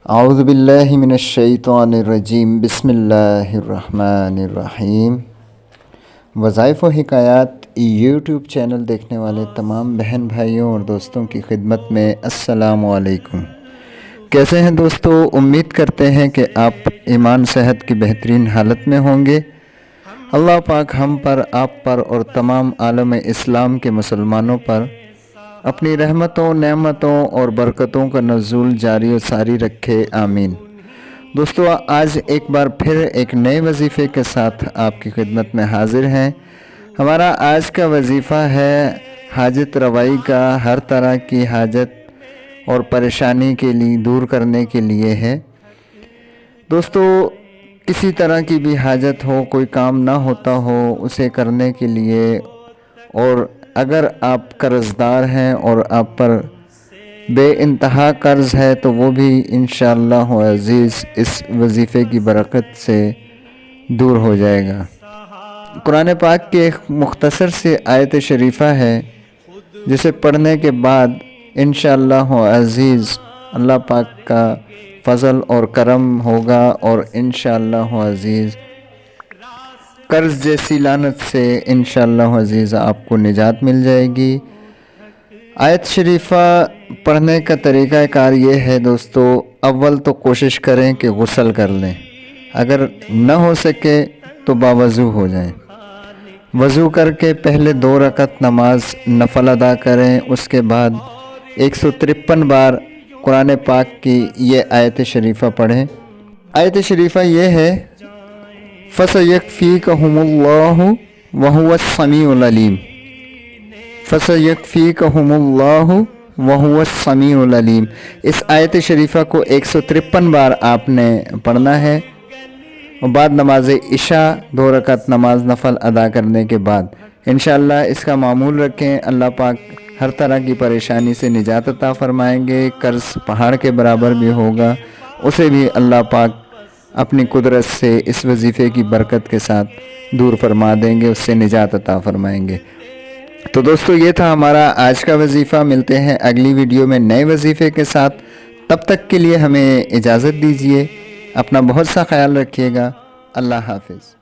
اعوذ باللہ من الشیطان الرجیم بسم اللہ الرحمن الرحیم۔ وظائف و حکایات یوٹیوب چینل دیکھنے والے تمام بہن بھائیوں اور دوستوں کی خدمت میں السلام علیکم۔ کیسے ہیں دوستو؟ امید کرتے ہیں کہ آپ ایمان صحت کی بہترین حالت میں ہوں گے۔ اللہ پاک ہم پر، آپ پر اور تمام عالم اسلام کے مسلمانوں پر اپنی رحمتوں، نعمتوں اور برکتوں کا نزول جاری و ساری رکھے، آمین۔ دوستو، آج ایک بار پھر ایک نئے وظیفے کے ساتھ آپ کی خدمت میں حاضر ہیں۔ ہمارا آج کا وظیفہ ہے حاجت روائی کا، ہر طرح کی حاجت اور پریشانی کے لیے دور کرنے کے لیے ہے۔ دوستو، کسی طرح کی بھی حاجت ہو، کوئی کام نہ ہوتا ہو، اسے کرنے کے لیے، اور اگر آپ قرض دار ہیں اور آپ پر بے انتہا قرض ہے تو وہ بھی انشاءاللہ عزیز اس وظیفے کی برکت سے دور ہو جائے گا۔ قرآن پاک کی ایک مختصر سی آیت شریفہ ہے جسے پڑھنے کے بعد انشاءاللہ عزیز اللہ پاک کا فضل اور کرم ہوگا اور انشاءاللہ عزیز قرض جیسی لعنت سے انشاءاللہ عزیز آپ کو نجات مل جائے گی۔ آیت شریفہ پڑھنے کا طریقہ کار یہ ہے دوستو، اول تو کوشش کریں کہ غسل کر لیں، اگر نہ ہو سکے تو باوضو ہو جائیں۔ وضو کر کے پہلے 2 رکعت نماز نفل ادا کریں، اس کے بعد 153 بار قرآن پاک کی یہ آیت شریفہ پڑھیں۔ آیت شریفہ یہ ہے، فَسَيَكْفِيكَهُمُ اللَّهُ وَهُوَ السَّمِيعُ الْعَلِيمُ۔ فَسَيَكْفِيكَهُمُ اللَّهُ وَهُوَ السَّمِيعُ الْعَلِيمُ۔ اس آیت شریفہ کو 153 بار آپ نے پڑھنا ہے، اور بعد نماز عشاء 2 رکعت نماز نفل ادا کرنے کے بعد انشاءاللہ اس کا معمول رکھیں۔ اللہ پاک ہر طرح کی پریشانی سے نجات عطا فرمائیں گے۔ قرض پہاڑ کے برابر بھی ہوگا، اسے بھی اللہ پاک اپنی قدرت سے اس وظیفے کی برکت کے ساتھ دور فرما دیں گے، اس سے نجات عطا فرمائیں گے۔ تو دوستو، یہ تھا ہمارا آج کا وظیفہ۔ ملتے ہیں اگلی ویڈیو میں نئے وظیفے کے ساتھ، تب تک کے لیے ہمیں اجازت دیجیے۔ اپنا بہت سا خیال رکھیے گا۔ اللہ حافظ۔